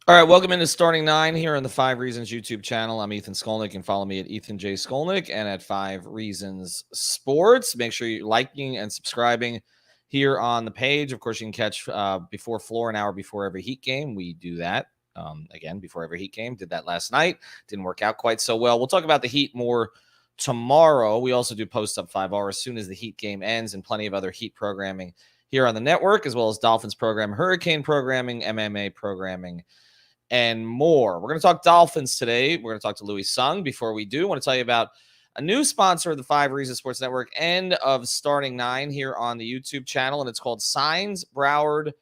All right, welcome into Starting Nine here on the Five Reasons YouTube channel. I'm Ethan Skolnick. You can follow me at Ethan J. Skolnick and at Five Reasons Sports. Make sure you're liking and subscribing here on the page. Of course, you can catch before floor an hour before every Heat game. We do that again before every Heat game. Did that last night. Didn't work out quite so well. We'll talk about the Heat more tomorrow. We also do Post Up 5R as soon as the Heat game ends, and plenty of other Heat programming here on the network, as well as Dolphins program, Hurricane programming, MMA programming, and more. We're going to talk Dolphins today. We're going to talk to Louis Sung. Before we do, I want to tell you about a new sponsor of the Five Reasons Sports Network and of Starting Nine here on the YouTube channel, and it's called Signs Broward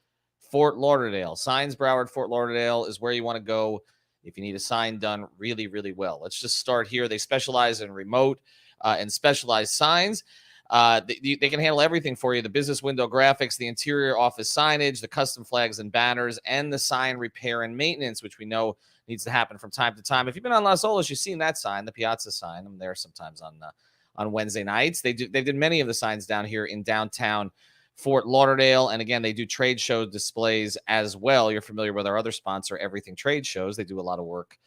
Fort Lauderdale. Signs Broward Fort Lauderdale is where you want to go if you need a sign done really, really well. Let's just start here. They specialize in remote and specialized signs. They can handle everything for you: the business window graphics, the interior office signage, the custom flags and banners, and the sign repair and maintenance, which we know needs to happen from time to time. If you've been on Las Olas, you've seen that sign, the Piazza sign. I'm there sometimes on Wednesday nights. They did many of the signs down here in downtown Fort Lauderdale, and again, they do trade show displays as well. You're familiar with our other sponsor, Everything Trade Shows. They do a lot of work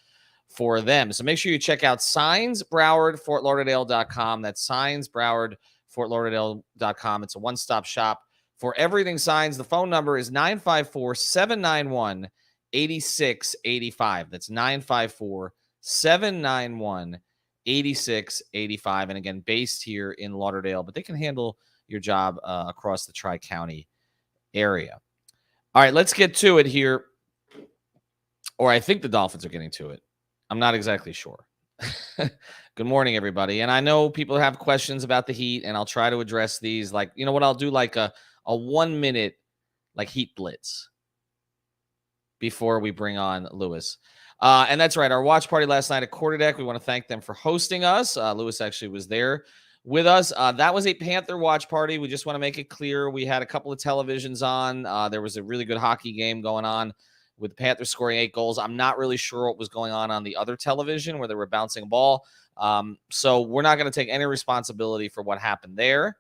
for them. So make sure you check out signsbrowardfortlauderdale.com. That's signsbrowardfortlauderdale.com. It's a one-stop shop for everything signs. The phone number is 954-791-8685. That's 954-791-8685. And again, based here in Lauderdale, but they can handle your job across the Tri-County area. All right, let's get to it here. Or I think the Dolphins are getting to it. I'm not exactly sure. Good morning, everybody. And I know people have questions about the Heat, and I'll try to address these. Like, you know what, I'll do like a 1 minute like Heat blitz before we bring on Louis. And that's right, our watch party last night at Quarterdeck. We want to thank them for hosting us. Louis actually was there with us. That was a Panther watch party. We just want to make it clear. We had a couple of televisions on. There was a really good hockey game going on with the Panthers scoring 8 goals. I'm not really sure what was going on the other television where they were bouncing a ball. So we're not going to take any responsibility for what happened there.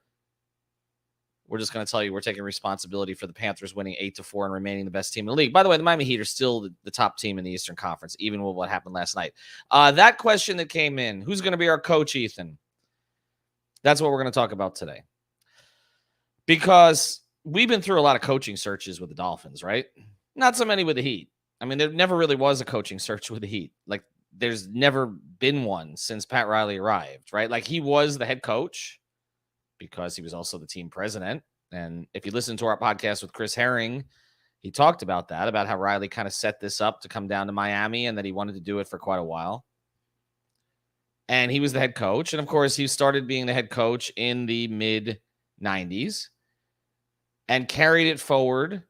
We're just going to tell you we're taking responsibility for the Panthers winning 8-4 and remaining the best team in the league. By the way, the Miami Heat are still the top team in the Eastern Conference, even with what happened last night. That question that came in, who's going to be our coach, Ethan? That's what we're going to talk about today. Because we've been through a lot of coaching searches with the Dolphins, right? Not so many with the Heat. I mean, there never really was a coaching search with the Heat. Like, there's never been one since Pat Riley arrived, right? Like, he was the head coach because he was also the team president. And if you listen to our podcast with Chris Herring, he talked about that, about how Riley kind of set this up to come down to Miami and that he wanted to do it for quite a while. And he was the head coach. And, of course, he started being the head coach in the mid-90s and carried it forward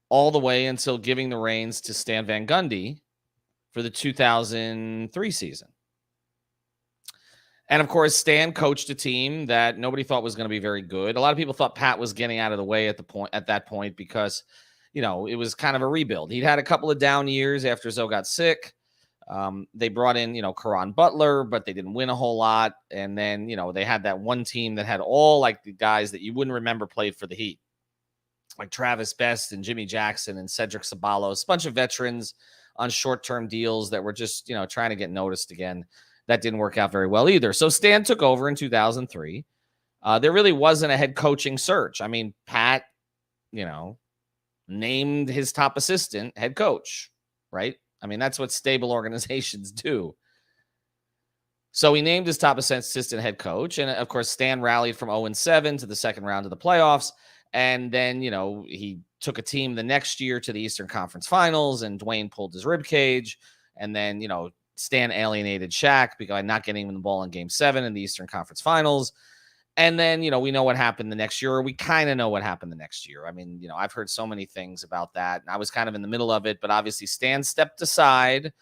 all the way until giving the reins to Stan Van Gundy for the 2003 season. And, of course, Stan coached a team that nobody thought was going to be very good. A lot of people thought Pat was getting out of the way at that point because, you know, it was kind of a rebuild. He'd had a couple of down years after Zoe got sick. They brought in, Caron Butler, but they didn't win a whole lot. And then, they had that one team that had all like the guys that you wouldn't remember played for the Heat, like Travis Best and Jimmy Jackson and Cedric Ceballos, a bunch of veterans on short-term deals that were just, trying to get noticed again. That didn't work out very well either. So Stan took over in 2003. There really wasn't a head coaching search. I mean, Pat, named his top assistant head coach, right? I mean, that's what stable organizations do. So he named his top assistant head coach. And, of course, Stan rallied from 0-7 to the second round of the playoffs. And then, he took a team the next year to the Eastern Conference Finals, and Dwayne pulled his rib cage. And then, Stan alienated Shaq by not getting him the ball in Game 7 in the Eastern Conference Finals. And then, we know what happened the next year, or we kind of know what happened the next year. I mean, I've heard so many things about that. And I was kind of in the middle of it, but obviously Stan stepped aside,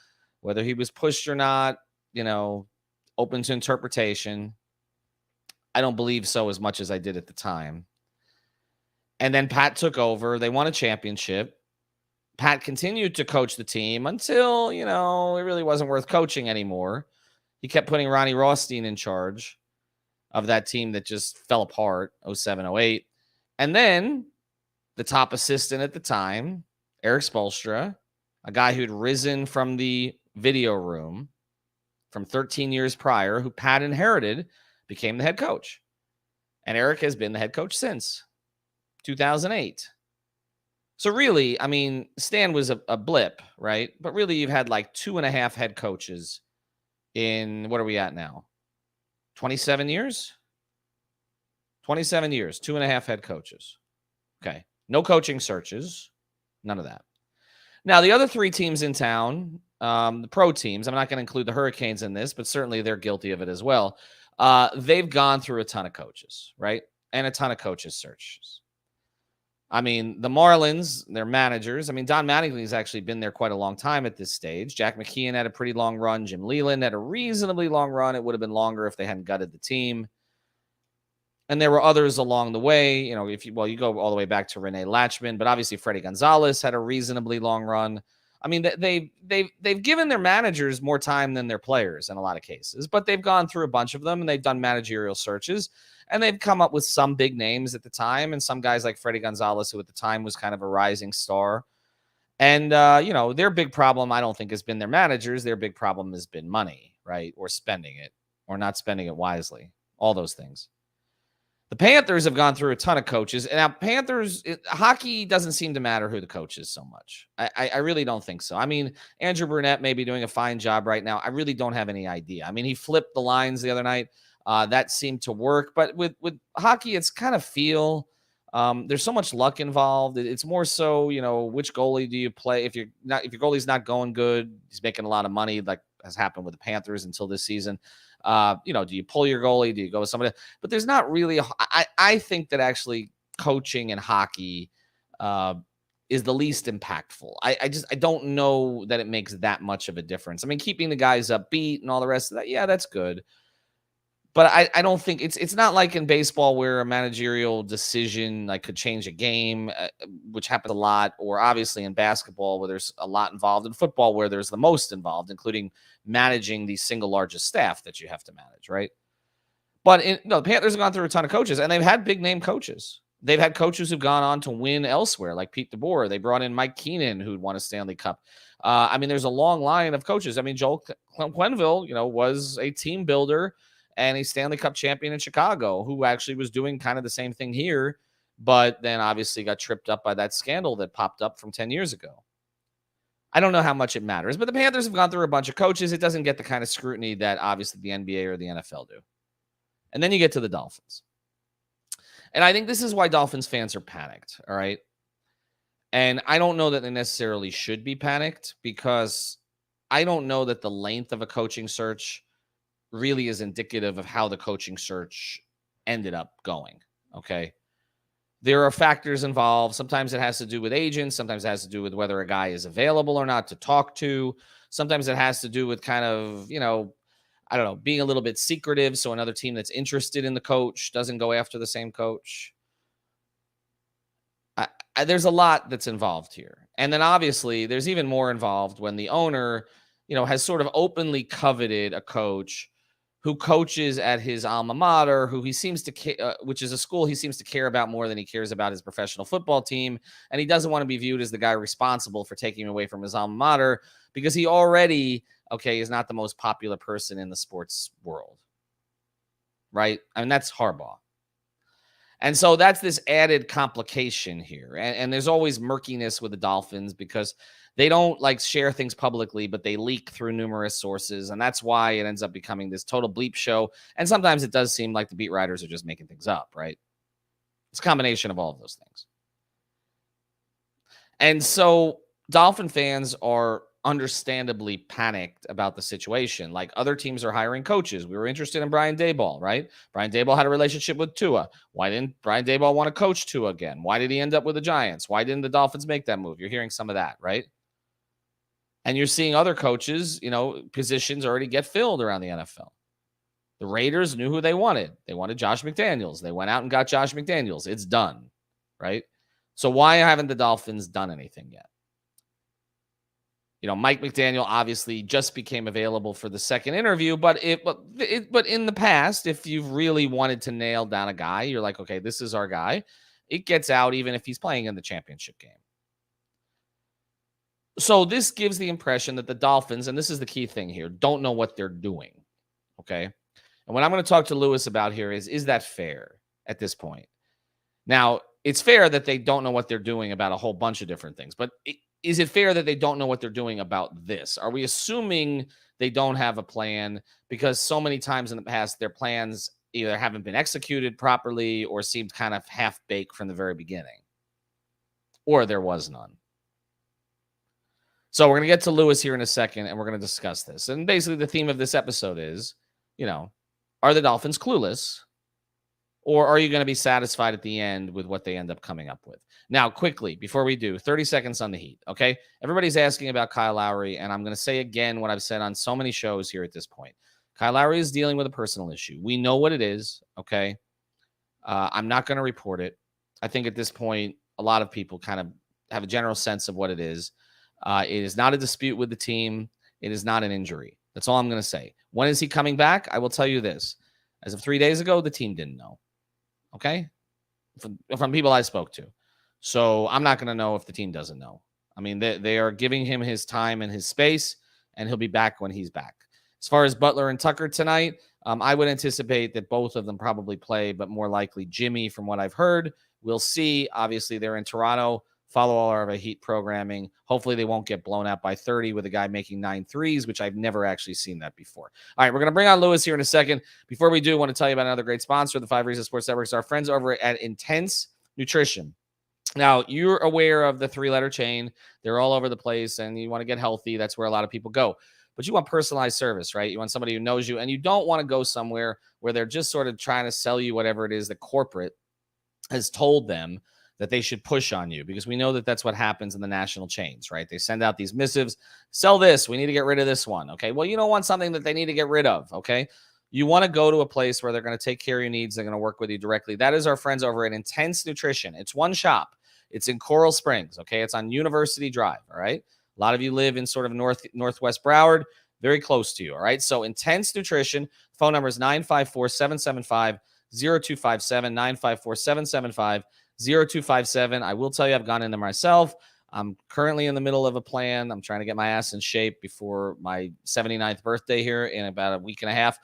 whether he was pushed or not, open to interpretation. I don't believe so as much as I did at the time. And then Pat took over. They won a championship. Pat continued to coach the team until, it really wasn't worth coaching anymore. He kept putting Ronnie Rothstein in charge of that team that just fell apart, 07-08. And then the top assistant at the time, Eric Spoelstra, a guy who'd risen from the video room from 13 years prior, who Pat inherited, became the head coach. And Eric has been the head coach since 2008. So really, I mean, Stan was a blip, right? But really, you've had like 2.5 head coaches in, what are we at now? 27 years? 27 years, 2.5 head coaches. Okay. No coaching searches. None of that. Now, the other 3 teams in town, the pro teams, I'm not going to include the Hurricanes in this, but certainly they're guilty of it as well. They've gone through a ton of coaches, right? And a ton of coaches searches. I mean, the Marlins, their managers. I mean, Don Mattingly's actually been there quite a long time at this stage. Jack McKeon had a pretty long run. Jim Leland had a reasonably long run. It would have been longer if they hadn't gutted the team. And there were others along the way. You know, you go all the way back to Rene Latchman, but obviously Freddie Gonzalez had a reasonably long run. I mean, they've given their managers more time than their players in a lot of cases, but they've gone through a bunch of them and they've done managerial searches. And they've come up with some big names at the time and some guys like Freddie Gonzalez, who at the time was kind of a rising star. And, their big problem, I don't think, has been their managers. Their big problem has been money, right? Or spending it or not spending it wisely. All those things. The Panthers have gone through a ton of coaches. And now hockey doesn't seem to matter who the coach is so much. I really don't think so. I mean, Andrew Brunette may be doing a fine job right now. I really don't have any idea. I mean, he flipped the lines the other night. That seemed to work. But with hockey, it's kind of feel. There's so much luck involved. It's more so, which goalie do you play? If your goalie's not going good, he's making a lot of money, like has happened with the Panthers until this season. Do you pull your goalie? Do you go with somebody? But there's not really. I think that actually coaching in hockey is the least impactful. I don't know that it makes that much of a difference. I mean, keeping the guys upbeat and all the rest of that, yeah, that's good. But I don't think it's not like in baseball where a managerial decision like could change a game, which happens a lot, or obviously in basketball where there's a lot involved, in football where there's the most involved, including managing the single largest staff that you have to manage, right? But the Panthers have gone through a ton of coaches, and they've had big name coaches. They've had coaches who've gone on to win elsewhere, like Pete DeBoer. They brought in Mike Keenan, who'd won a Stanley Cup. I mean, there's a long line of coaches. I mean, Joel Quenneville, was a team builder and a Stanley Cup champion in Chicago, who actually was doing kind of the same thing here, but then obviously got tripped up by that scandal that popped up from 10 years ago. I don't know how much it matters, but the Panthers have gone through a bunch of coaches. It doesn't get the kind of scrutiny that obviously the NBA or the NFL do. And then you get to the Dolphins. And I think this is why Dolphins fans are panicked, all right? And I don't know that they necessarily should be panicked, because I don't know that the length of a coaching search really is indicative of how the coaching search ended up going, okay? There are factors involved. Sometimes it has to do with agents. Sometimes it has to do with whether a guy is available or not to talk to. Sometimes it has to do with kind of, I don't know, being a little bit secretive so another team that's interested in the coach doesn't go after the same coach. There's a lot that's involved here. And then obviously there's even more involved when the owner, has sort of openly coveted a coach who coaches at his alma mater, who he seems to, which is a school he seems to care about more than he cares about his professional football team. And he doesn't want to be viewed as the guy responsible for taking him away from his alma mater, because he already, is not the most popular person in the sports world. Right? I mean, that's Harbaugh. And so that's this added complication here. And there's always murkiness with the Dolphins because they don't share things publicly, but they leak through numerous sources. And that's why it ends up becoming this total bleep show. And sometimes it does seem like the beat writers are just making things up, right? It's a combination of all of those things. And so Dolphin fans are understandably panicked about the situation. Like, other teams are hiring coaches. We were interested in Brian Daboll, right? Brian Daboll had a relationship with Tua. Why didn't Brian Daboll want to coach Tua again? Why did he end up with the Giants? Why didn't the Dolphins make that move? You're hearing some of that, right? And you're seeing other coaches, positions already get filled around the NFL. The Raiders knew who they wanted. They wanted Josh McDaniels. They went out and got Josh McDaniels. It's done, right? So why haven't the Dolphins done anything yet? Mike McDaniel obviously just became available for the second interview, but in the past, if you've really wanted to nail down a guy, you're like, okay, this is our guy. It gets out even if he's playing in the championship game. So this gives the impression that the Dolphins, and this is the key thing here, don't know what they're doing. Okay. And what I'm going to talk to Lewis about here is that fair at this point? Now, it's fair that they don't know what they're doing about a whole bunch of different things, but is it fair that they don't know what they're doing about this? Are we assuming they don't have a plan because so many times in the past, their plans either haven't been executed properly or seemed kind of half-baked from the very beginning, or there was none? So we're going to get to Lewis here in a second, and we're going to discuss this. And basically the theme of this episode is, are the Dolphins clueless? Or are you going to be satisfied at the end with what they end up coming up with? Now, quickly, before we do, 30 seconds on the Heat, okay? Everybody's asking about Kyle Lowry, and I'm going to say again what I've said on so many shows here at this point. Kyle Lowry is dealing with a personal issue. We know what it is, okay? I'm not going to report it. I think at this point, a lot of people kind of have a general sense of what it is. It is not a dispute with the team. It is not an injury. That's all I'm going to say. When is he coming back? I will tell you this. As of 3 days ago, the team didn't know. Okay? From people I spoke to. So I'm not going to know if the team doesn't know. I mean, they are giving him his time and his space, and he'll be back when he's back. As far as Butler and Tucker tonight, I would anticipate that both of them probably play, but more likely Jimmy, from what I've heard. We'll see. Obviously, they're in Toronto. Follow all of our Heat programming. Hopefully they won't get blown out by 30 with a guy making 9 threes, which I've never actually seen that before. All right, we're going to bring on Lewis here in a second. Before we do, I want to tell you about another great sponsor of the 5 Reasons Sports Network. Our friends over at Intense Nutrition. Now, you're aware of the 3-letter chain. They're all over the place, and you want to get healthy. That's where a lot of people go. But you want personalized service, right? You want somebody who knows you, and you don't want to go somewhere where they're just sort of trying to sell you whatever it is the corporate has told them that they should push on you, because we know that that's what happens in the national chains, right? They send out these missives, sell this, we need to get rid of this one, okay? Well, you don't want something that they need to get rid of, okay? You want to go to a place where they're going to take care of your needs. They're going to work with you directly. That is our friends over at Intense Nutrition. It's one shop. It's in Coral Springs, okay? It's on University Drive, all right? A lot of you live in sort of northwest Broward, very close to you, all right? So Intense Nutrition, phone number is 954-775-0257, 954-775-0257. I will tell you, I've gone in there myself. I'm currently in the middle of a plan. I'm trying to get my ass in shape before my 79th birthday here in about a week and a half.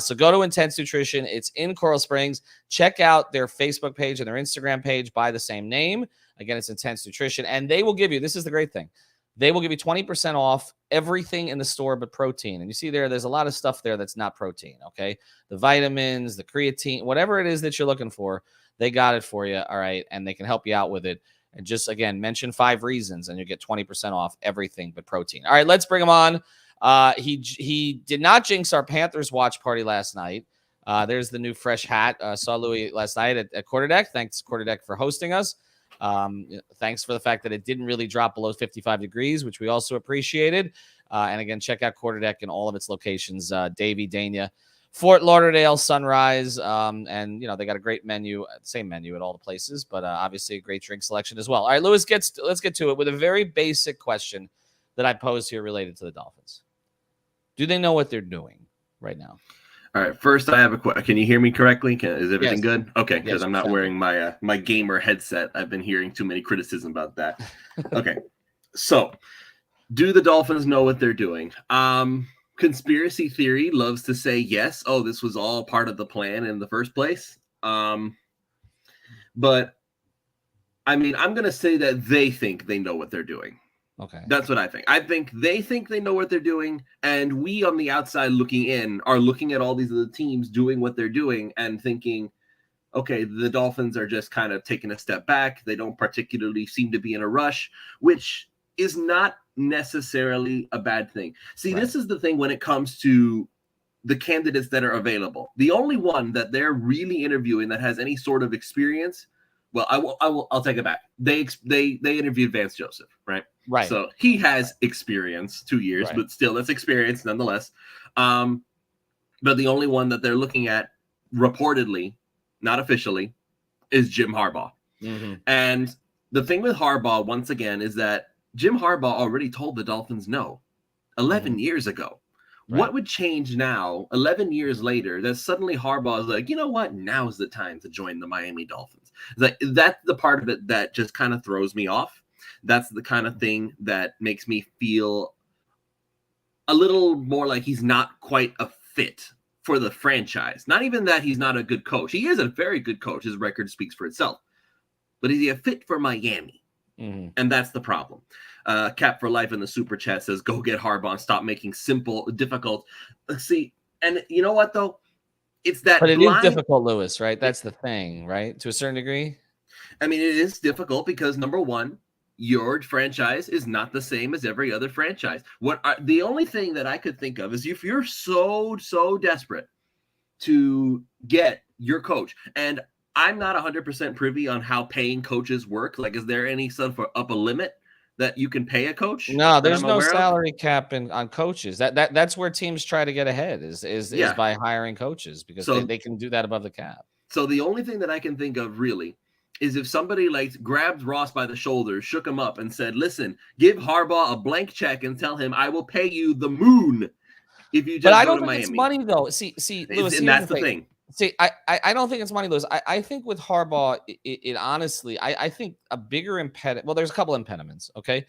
So go to Intense Nutrition. It's in Coral Springs. Check out their Facebook page and their Instagram page by the same name. Again, it's Intense Nutrition. And they will give you, this is the great thing, they will give you 20% off everything in the store but protein. And you see there's a lot of stuff there that's not protein, okay? The vitamins, the creatine, whatever it is that you're looking for, they got it for you, all right? And they can help you out with it. And just, again, mention 5 reasons, and you get 20% off everything but protein. All right, let's bring him on. He did not jinx our Panthers watch party last night. There's the new fresh hat. Saw Louis last night at Quarterdeck. Thanks, Quarterdeck, for hosting us. Thanks for the fact that it didn't really drop below 55 degrees, which we also appreciated. And again, check out Quarterdeck in all of its locations, Davie, Dania, Fort Lauderdale, Sunrise, and they got a great menu, same menu at all the places, but obviously a great drink selection as well. All right, Lewis, let's get to it with a very basic question that I posed here related to the Dolphins. Do they know what they're doing right now? All right, first I have a question. Can you hear me correctly? Is everything Yes. good? Okay, because Yes, I'm not wearing my my gamer headset. I've been hearing too many criticism about that. Okay, so do the Dolphins know what they're doing? Conspiracy theory loves to say yes. Oh, this was all part of the plan in the first place. But I mean, I'm going to say that they think they know what they're doing. Okay. That's what I think. I think they know what they're doing. And we on the outside looking in are looking at all these other teams doing what they're doing and thinking, okay, the Dolphins are just kind of taking a step back. They don't particularly seem to be in a rush, which is not necessarily a bad thing. See, This is the thing when it comes to the candidates that are available. The only one that they're really interviewing that has any sort of experience, well, I'll take it back. They interviewed Vance Joseph, right? Right. So he has experience, 2 years, but still that's experience nonetheless. But the only one that they're looking at reportedly, not officially, is Jim Harbaugh. Mm-hmm. And the thing with Harbaugh, once again, is that Jim Harbaugh already told the Dolphins no 11 years ago. Right. What would change now, 11 years later, that suddenly Harbaugh is like, you know what? Now's the time to join the Miami Dolphins. That's the part of it that just kind of throws me off. That's the kind of thing that makes me feel a little more like he's not quite a fit for the franchise. Not even that he's not a good coach. He is a very good coach. His record speaks for itself. But is he a fit for Miami? Mm-hmm. And that's the problem. Cap for Life in the super chat says, go get Harbaugh and stop making simple, difficult. See, and you know what, though? It's that But it is difficult, Lewis, right? That's the thing, right? To a certain degree. I mean, it is difficult because, number one, your franchise is not the same as every other franchise. The only thing that I could think of is if you're so desperate to get your coach, and I'm not 100% privy on how paying coaches work. Like, is there any sort of upper limit that you can pay a coach? No, there's no salary cap on coaches. That's where teams try to get ahead is by hiring coaches because they can do that above the cap. So the only thing that I can think of really is if somebody like grabbed Ross by the shoulders, shook him up and said, listen, give Harbaugh a blank check and tell him I will pay you the moon if you just But I go don't to think Miami. it's money, though. See, Lewis, and that's the thing. See, I don't think it's money, Lewis. I think with Harbaugh, it honestly, I think a bigger impediment. Well, there's a couple impediments. Okay,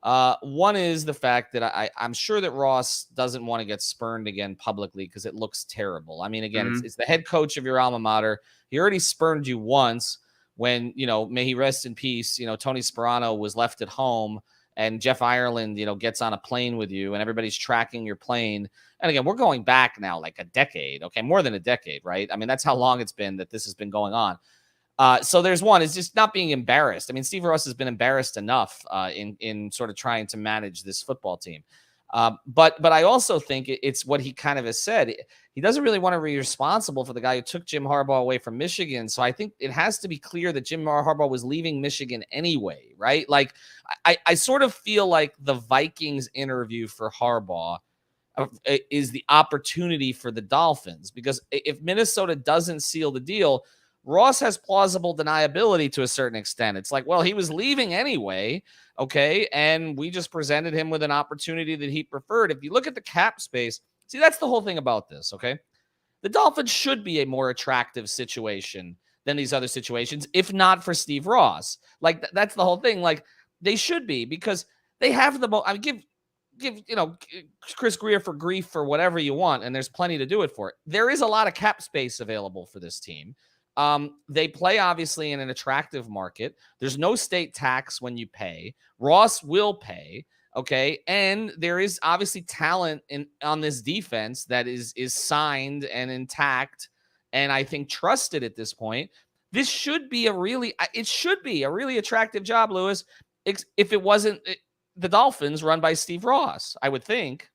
one is the fact that I'm sure that Ross doesn't want to get spurned again publicly because it looks terrible. I mean, again, it's the head coach of your alma mater. He already spurned you once when, may he rest in peace. Tony Sperano was left at home and Jeff Ireland, gets on a plane with you and everybody's tracking your plane. And again, we're going back now like a decade, okay, more than a decade, right? I mean, that's how long it's been that this has been going on. So there's one, is just not being embarrassed. I mean, Steve Ross has been embarrassed enough in sort of trying to manage this football team. But I also think it's what he kind of has said. He doesn't really want to be responsible for the guy who took Jim Harbaugh away from Michigan. So I think it has to be clear that Jim Harbaugh was leaving Michigan anyway, right? Like I sort of feel like the Vikings interview for Harbaugh is the opportunity for the Dolphins, because if Minnesota doesn't seal the deal, Ross has plausible deniability to a certain extent. It's like, well, he was leaving anyway, okay, and we just presented him with an opportunity that he preferred. If you look at the cap space, see, that's the whole thing about this, okay? The Dolphins should be a more attractive situation than these other situations, if not for Steve Ross. Like, that's the whole thing. Like, they should be, because they have the most. I mean, give Chris Grier for grief for whatever you want, and there's plenty to do it for. There is a lot of cap space available for this team. They play obviously in an attractive market. There's no state tax when you pay. Ross will pay, okay? And there is obviously talent on this defense that is signed and intact, and I think trusted at this point. This should be a really attractive job, Lewis, if it wasn't the Dolphins run by Steve Ross, I would think.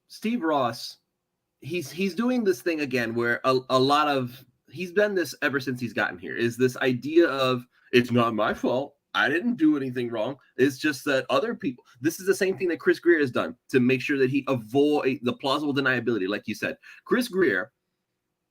Steve Ross, he's doing this thing again where a lot of, he's been this ever since he's gotten here, is this idea of, it's not my fault, I didn't do anything wrong, it's just that other people. This is the same thing that Chris Grier has done to make sure that he avoid the plausible deniability. Like you said, Chris Grier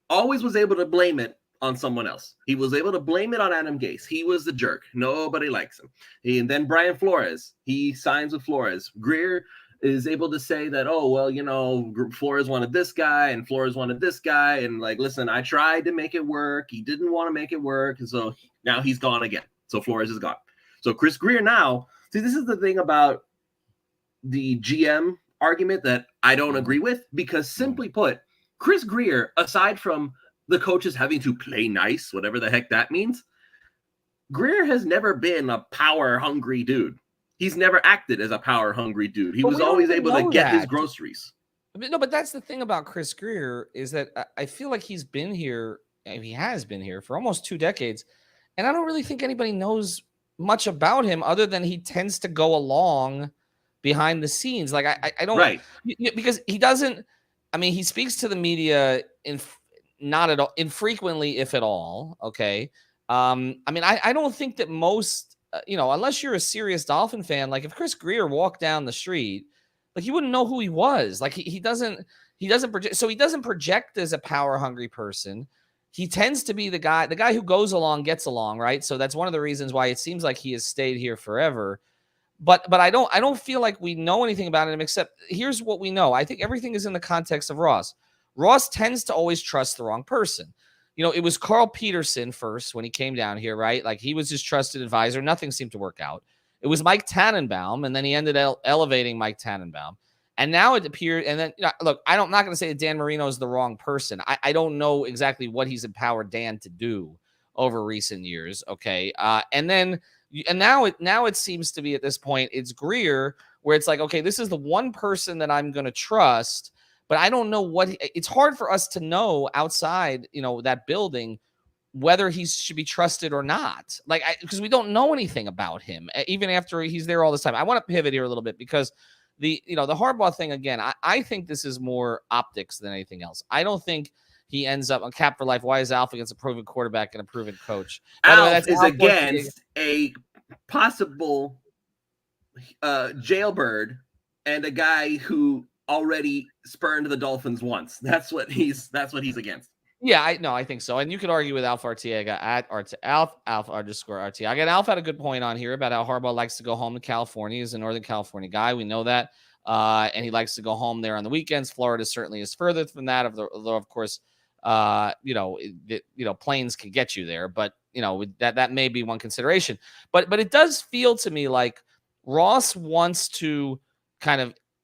always was able to blame it on someone else. He was able to blame it on Adam Gase. He was the jerk. Nobody likes him. And then Brian Flores, he signs with Flores. Grier is able to say that, oh, well, Flores wanted this guy and Flores wanted this guy. And like, listen, I tried to make it work. He didn't want to make it work. And so now he's gone again. So Flores is gone. So Chris Grier now, see, this is the thing about the GM argument that I don't agree with, because simply put, Chris Grier, aside from the coaches having to play nice, whatever the heck that means, Grier has never been a power-hungry dude. He's never acted as a power-hungry dude. He was always able to get his groceries. No, but that's the thing about Chris Grier, is that I feel like he's been here, and he has been here for almost 2 decades, and I don't really think anybody knows much about him other than he tends to go along behind the scenes. Like, I don't, right, because he doesn't. I mean, he speaks to the media not at all, infrequently, if at all. Okay. I mean, I don't think that most, unless you're a serious Dolphin fan, like if Chris Grier walked down the street, like you wouldn't know who he was. Like he doesn't project. So he doesn't project as a power hungry person. He tends to be the guy who goes along, gets along. Right. So that's one of the reasons why it seems like he has stayed here forever. But I don't feel like we know anything about him, except here's what we know. I think everything is in the context of Ross. Ross tends to always trust the wrong person. it was Carl Peterson first when he came down here, right? Like he was his trusted advisor. Nothing seemed to work out. It was Mike Tannenbaum, and then he ended elevating Mike Tannenbaum. And now it appeared, and then, look, I'm not going to say that Dan Marino is the wrong person. I don't know exactly what he's empowered Dan to do over recent years, okay? And now it seems to be at this point, it's Grier, where it's like, okay, this is the one person that I'm going to trust, but I don't know it's hard for us to know outside, that building, whether he should be trusted or not. Like, because we don't know anything about him, even after he's there all this time. I want to pivot here a little bit because the Harbaugh thing, again, I think this is more optics than anything else. I don't think he ends up on cap for life. Why is Alf against a proven quarterback and a proven coach? Alf is against a possible jailbird and a guy who already spurned the Dolphins once. That's what he's against. Yeah, I think so. And you could argue with Alf Artiega at Alf_Artiega. Again, Alf had a good point on here about how Harbaugh likes to go home to California. He's a Northern California guy. We know that. And he likes to go home there on the weekends. Florida certainly is further from that, although of course, planes can get you there, but that may be one consideration. But it does feel to me like Ross wants to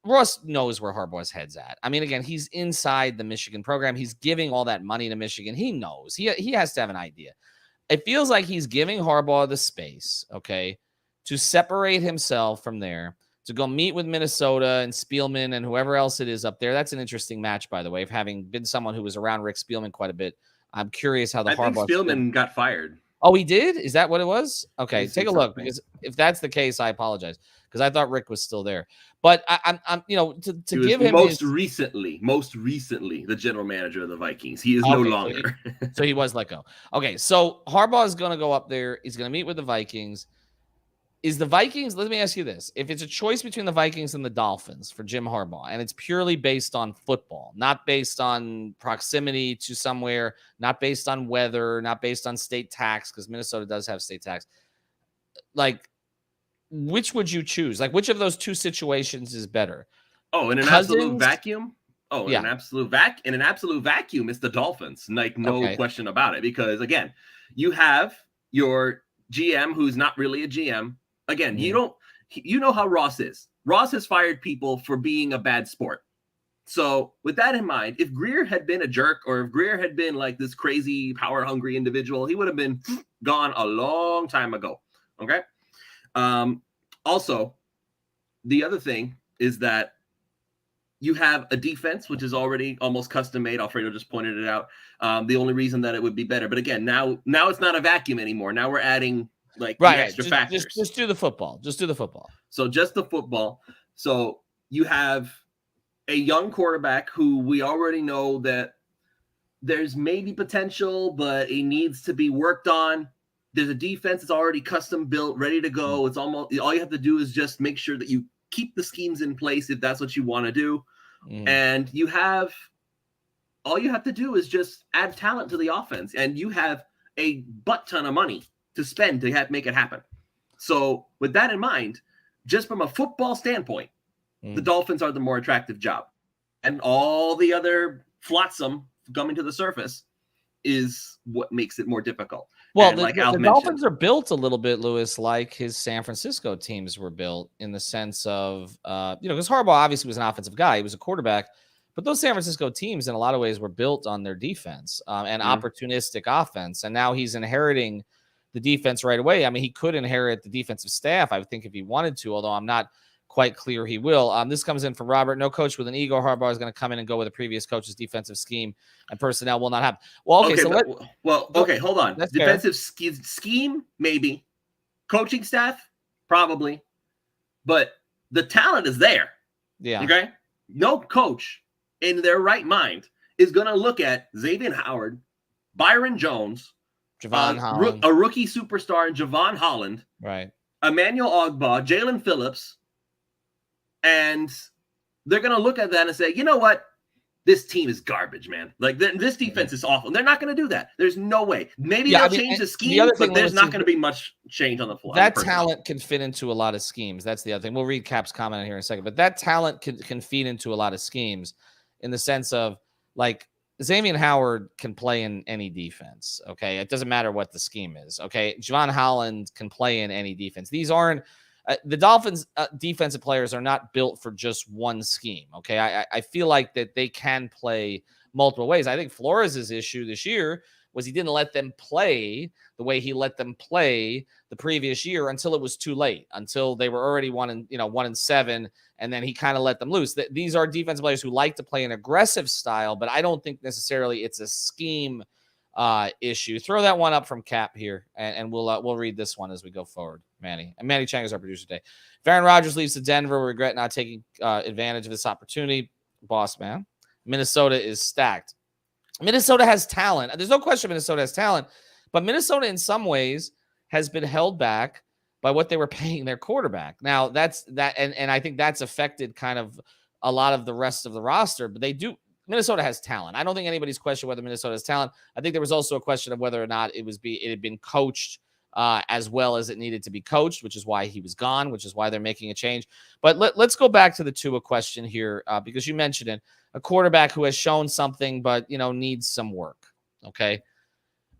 Ross knows where Harbaugh's head's at. I mean, again, he's inside the Michigan program. He's giving all that money to Michigan. He knows. He has to have an idea. It feels like he's giving Harbaugh the space, okay, to separate himself from there, to go meet with Minnesota and Spielman and whoever else it is up there. That's an interesting match, by the way, of having been someone who was around Rick Spielman quite a bit. I'm curious how I think Spielman got fired. Oh, he did? Is that what it was? Okay, take a look, because if that's the case, I apologize, because I thought Rick was still there. But I'm to give him most recently the general manager of the Vikings. He is no longer. So he was let go. Okay, so Harbaugh is going to go up there. He's going to meet with the Vikings. Is the Vikings, let me ask you this. If it's a choice between the Vikings and the Dolphins for Jim Harbaugh, and it's purely based on football, not based on proximity to somewhere, not based on weather, not based on state tax, because Minnesota does have state tax, like, which would you choose? Like, which of those two situations is better? Oh, in an absolute vacuum? Oh, in an absolute vacuum, it's the Dolphins. Like, no question about it. Because, again, you have your GM who's not really a GM. Again, you know how Ross is. Ross has fired people for being a bad sport. So with that in mind, if Grier had been a jerk, or if Grier had been like this crazy power-hungry individual, he would have been gone a long time ago. Okay? Also, the other thing is that you have a defense, which is already almost custom-made. Alfredo just pointed it out. The only reason that it would be better. But again, now it's not a vacuum anymore. Now we're adding extra factors. Just do the football. So just the football. So you have a young quarterback who we already know that there's maybe potential, but it needs to be worked on. There's a defense that's already custom built, ready to go. It's almost all you have to do is just make sure that you keep the schemes in place if that's what you want to do. And all you have to do is just add talent to the offense, and you have a butt ton of money to spend to make it happen. So with that in mind, just from a football standpoint, the Dolphins are the more attractive job, and all the other flotsam coming to the surface is what makes it more difficult. Well, the Dolphins are built a little bit, Lewis, like his San Francisco teams were built, in the sense of, because Harbaugh obviously was an offensive guy. He was a quarterback, but those San Francisco teams in a lot of ways were built on their defense and opportunistic offense. And now he's inheriting the defense right away. I mean, he could inherit the defensive staff, I would think, if he wanted to, although I'm not quite clear he will. This comes in from Robert. No coach with an ego. Harbaugh is going to come in and go with the previous coach's defensive scheme, and personnel will not happen. Well, okay, hold on. That's defensive scheme, maybe. Coaching staff, probably. But the talent is there. Yeah. Okay? No coach in their right mind is going to look at Xavier Howard, Byron Jones, Javon Holland, a rookie superstar in Javon Holland, right? Emmanuel Ogbah, Jalen Phillips, and they're going to look at that and say, you know what? This team is garbage, man. Like, this defense is awful. They're not going to do that. There's no way. Maybe they'll change the scheme, but there's not going to be much change on the fly. That talent can fit into a lot of schemes. That's the other thing. We'll read Cap's comment here in a second, but that talent can feed into a lot of schemes, in the sense of, like, Xavier Howard can play in any defense. Okay. It doesn't matter what the scheme is. Okay. Javon Holland can play in any defense. These aren't the Dolphins defensive players are not built for just one scheme. Okay. I feel like that they can play multiple ways. I think Flores' issue this year was he didn't let them play the way he let them play the previous year until it was too late, until they were already 1-7, and then he kind of let them loose. These are defensive players who like to play an aggressive style, but I don't think necessarily it's a scheme issue. Throw that one up from Cap here, and we'll read this one as we go forward. Manny Chang is our producer today. If Aaron Rodgers leaves to Denver, we regret not taking advantage of this opportunity. Boss man, Minnesota is stacked. Minnesota has talent. There's no question Minnesota has talent, but Minnesota in some ways has been held back by what they were paying their quarterback. Now and I think that's affected kind of a lot of the rest of the roster, but Minnesota has talent. I don't think anybody's questioned whether Minnesota has talent. I think there was also a question of whether or not it had been coached as well as it needed to be coached, which is why he was gone, which is why they're making a change. But let's go back to the Tua question here because you mentioned it. A quarterback who has shown something, but, needs some work. Okay.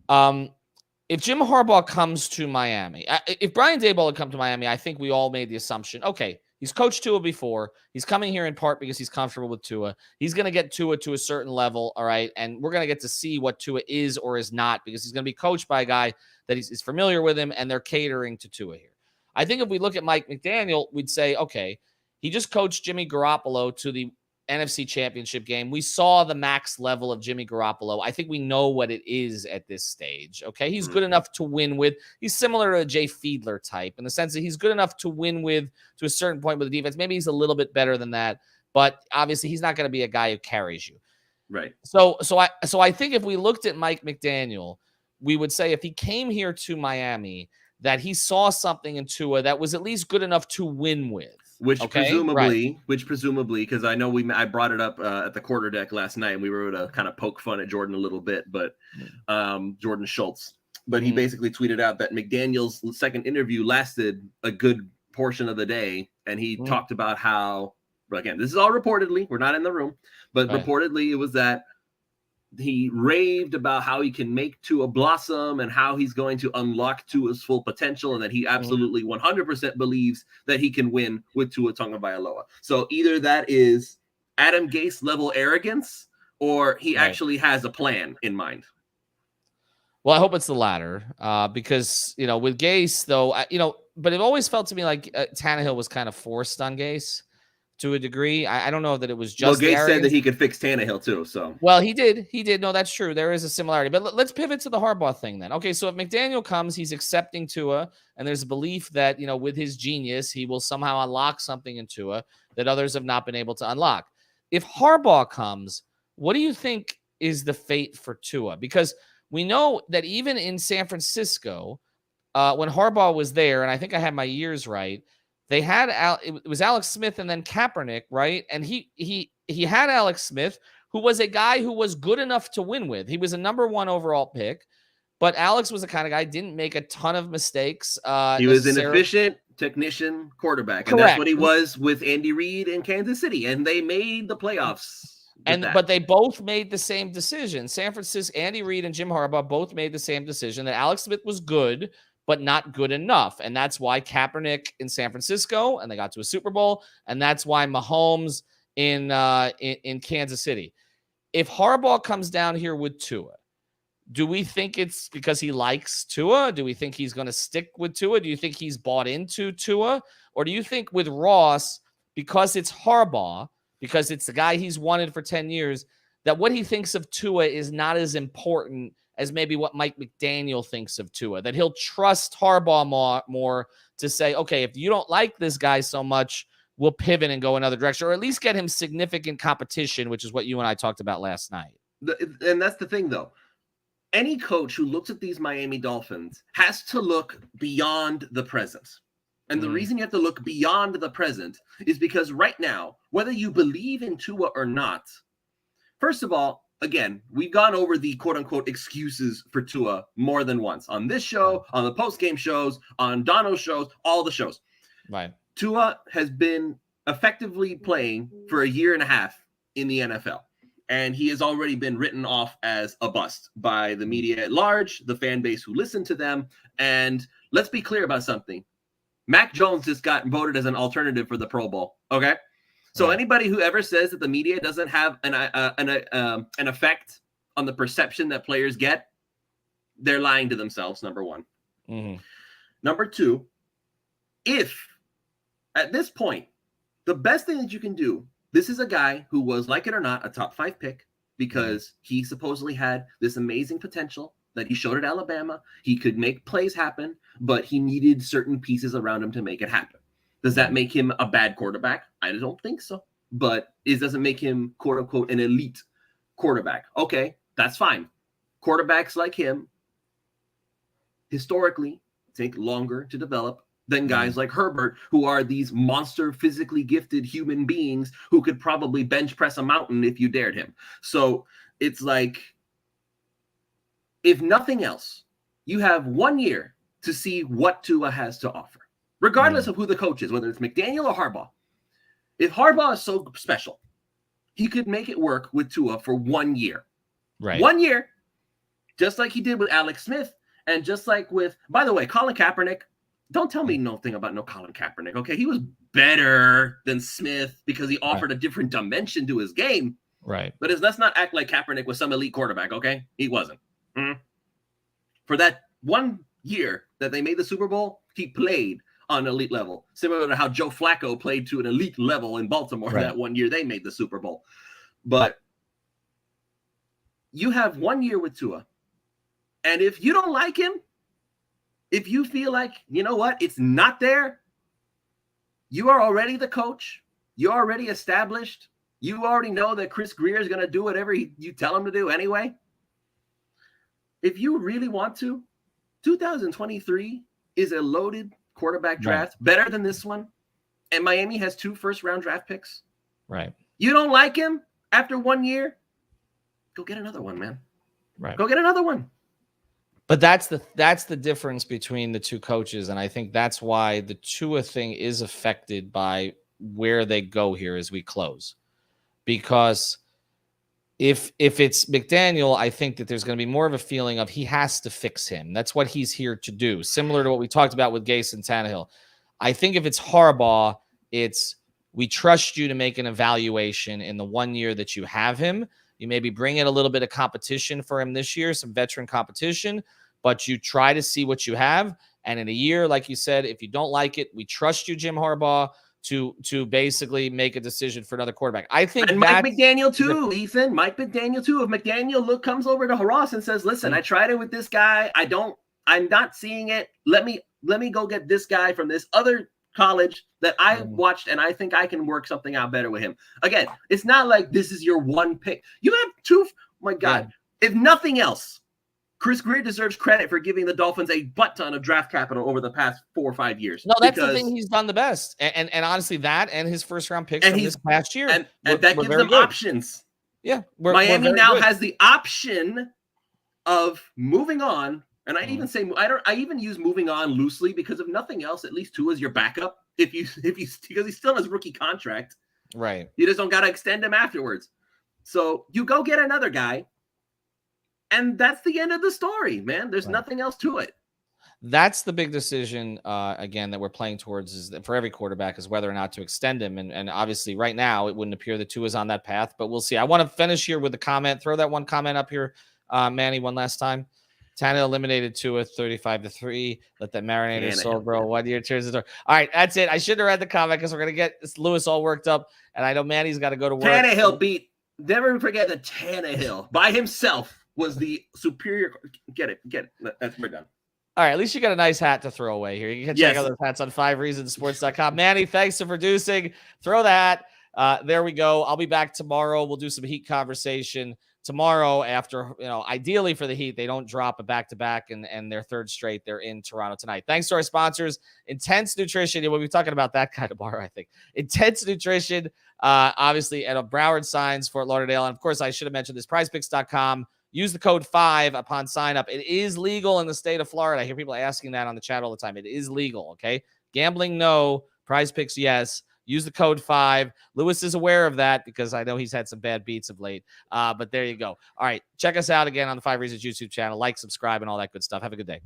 If Jim Harbaugh comes to Miami, if Brian Daboll had come to Miami, I think we all made the assumption, okay, he's coached Tua before. He's coming here in part because he's comfortable with Tua. He's going to get Tua to a certain level. All right. And we're going to get to see what Tua is or is not, because he's going to be coached by a guy that is familiar with him, and they're catering to Tua here. I think if we look at Mike McDaniel, we'd say, okay, he just coached Jimmy Garoppolo to the NFC Championship game. We saw the max level of Jimmy Garoppolo. I think we know what it is at this stage. Okay. He's good enough to win with. He's similar to a Jay Fiedler type in the sense that he's good enough to win with to a certain point with the defense. Maybe he's a little bit better than that, but obviously he's not going to be a guy who carries you. Right. So I think if we looked at Mike McDaniel, we would say if he came here to Miami, that he saw something in Tua that was at least good enough to win with. Which presumably, because I know I brought it up at the quarter deck last night, and we were able to kind of poke fun at Jordan a little bit, but Jordan Schultz. But he basically tweeted out that McDaniel's second interview lasted a good portion of the day, and he talked about how, again, this is all reportedly, we're not in the room, but reportedly it was that he raved about how he can make Tua blossom and how he's going to unlock Tua's full potential, and that he absolutely 100% believes that he can win with Tua Tagovailoa. So either that is Adam Gase level arrogance, or he actually has a plan in mind. Well, I hope it's the latter, because, with Gase, though, but it always felt to me like Tannehill was kind of forced on Gase to a degree. I don't know that it was just. Well, Gase said that he could fix Tannehill too. So. Well, he did. No, that's true. There is a similarity. But let's pivot to the Harbaugh thing then. Okay, so if McDaniel comes, he's accepting Tua, and there's a belief that, with his genius, he will somehow unlock something in Tua that others have not been able to unlock. If Harbaugh comes, what do you think is the fate for Tua? Because we know that even in San Francisco, when Harbaugh was there, and I think I had my years right, they had it was Alex Smith and then Kaepernick, right? And he had Alex Smith, who was a guy who was good enough to win with. He was a number 1 overall pick, but Alex was the kind of guy didn't make a ton of mistakes. He was an efficient technician quarterback, and that's what he was with Andy Reid in Kansas City, and they made the playoffs. But they both made the same decision. San Francisco, Andy Reid and Jim Harbaugh both made the same decision that Alex Smith was good, but not good enough. And that's why Kaepernick in San Francisco, and they got to a Super Bowl, and that's why Mahomes in Kansas City. If Harbaugh comes down here with Tua, do we think it's because he likes Tua? Do we think he's going to stick with Tua? Do you think he's bought into Tua? Or do you think with Ross, because it's Harbaugh, because it's the guy he's wanted for 10 years, that what he thinks of Tua is not as important as maybe what Mike McDaniel thinks of Tua, that he'll trust Harbaugh more to say, okay, if you don't like this guy so much, we'll pivot and go another direction, or at least get him significant competition, which is what you and I talked about last night. And that's the thing, though. Any coach who looks at these Miami Dolphins has to look beyond the present. And the reason you have to look beyond the present is because right now, whether you believe in Tua or not, first of all, again, we've gone over the quote-unquote excuses for Tua more than once on this show, on the post-game shows, on Dono's shows, all the shows. Right. Tua has been effectively playing for a year and a half in the NFL. And he has already been written off as a bust by the media at large, the fan base who listened to them. And let's be clear about something. Mac Jones just got voted as an alternative for the Pro Bowl. Okay. So anybody who ever says that the media doesn't have an effect on the perception that players get, they're lying to themselves, number one. Number two, if at this point, the best thing that you can do, this is a guy who was, like it or not, a top 5 pick because he supposedly had this amazing potential that he showed at Alabama. He could make plays happen, but he needed certain pieces around him to make it happen. Does that make him a bad quarterback? I don't think so. But it doesn't make him, quote unquote, an elite quarterback. Okay, that's fine. Quarterbacks like him historically take longer to develop than guys like Herbert, who are these monster physically gifted human beings who could probably bench press a mountain if you dared him. So it's like, if nothing else, you have 1 year to see what Tua has to offer, regardless of who the coach is, whether it's McDaniel or Harbaugh. If Harbaugh is so special, he could make it work with Tua for 1 year. Right. 1 year, just like he did with Alex Smith, and just like with, by the way, Colin Kaepernick. Don't tell me nothing about no Colin Kaepernick, okay? He was better than Smith because he offered a different dimension to his game. Right. But let's not act like Kaepernick was some elite quarterback, okay? He wasn't. For that 1 year that they made the Super Bowl, he played on elite level, similar to how Joe Flacco played to an elite level in Baltimore that 1 year they made the Super Bowl. But you have 1 year with Tua, and if you don't like him, if you feel like, you know what, it's not there, you are already the coach. You're already established. You already know that Chris Greer is going to do whatever you tell him to do anyway. If you really want to, 2023 is a loaded quarterback draft, better than this one. And Miami has 2 first-round draft picks. Right. You don't like him after 1 year? Go get another one, man. Right. Go get another one. But that's the difference between the two coaches, and I think that's why the Tua thing is affected by where they go here as we close. Because if it's McDaniel, I think that there's going to be more of a feeling of he has to fix him. That's what he's here to do, similar to what we talked about with Gase and Tannehill. I think if it's Harbaugh, it's we trust you to make an evaluation in the 1 year that you have him. You maybe bring in a little bit of competition for him this year, some veteran competition, but you try to see what you have. And in a year, like you said, if you don't like it, we trust you, Jim Harbaugh, to basically make a decision for another quarterback. I think and Mike McDaniel too, Ethan. Mike McDaniel too. If McDaniel comes over to Ross and says, "Listen, I tried it with this guy. I'm not seeing it. Let me go get this guy from this other college that I watched, and I think I can work something out better with him." Again, it's not like this is your one pick. You have 2. My God, if nothing else, Chris Greer deserves credit for giving the Dolphins a butt ton of draft capital over the past 4 or 5 years. No, that's the thing he's done the best. And honestly, that and his first-round picks from this past year. And that gives them options. Yeah. Miami now has the option of moving on. And I even say, I even use moving on loosely because if nothing else, at least Tua is your backup. Because he's still in his rookie contract. Right. You just don't got to extend him afterwards. So you go get another guy. And that's the end of the story, man. There's nothing else to it. That's the big decision, again, that we're playing towards is that for every quarterback is whether or not to extend him. And obviously right now it wouldn't appear that Tua is on that path, but we'll see. I want to finish here with a comment. Throw that one comment up here, Manny, one last time. Tannehill eliminated Tua 35-3. Let that marinate his soul, bro. 1 year turns the door. All right, that's it. I shouldn't have read the comment because we're going to get Lewis all worked up. And I know Manny's got to go to work. Tannehill never forget that Tannehill by himself was the superior. Get it. We're done. All right, at least you got a nice hat to throw away here. You can check out those hats on 5reasonsports.com. Manny, thanks for producing. Throw the hat. There we go. I'll be back tomorrow. We'll do some Heat conversation tomorrow after, ideally for the Heat, they don't drop a back-to-back and their third straight. They're in Toronto tonight. Thanks to our sponsors, Intense Nutrition. We'll be talking about that kind of tomorrow, I think. Intense Nutrition, obviously, at Broward Signs, Fort Lauderdale. And, of course, I should have mentioned this, prizepicks.com. Use the code 5 upon sign up. It is legal in the state of Florida. I hear people asking that on the chat all the time. It is legal, okay? Gambling, no. Prize Picks, yes. Use the code 5. Lewis is aware of that because I know he's had some bad beats of late. But there you go. All right. Check us out again on the 5 Reasons YouTube channel. Like, subscribe, and all that good stuff. Have a good day.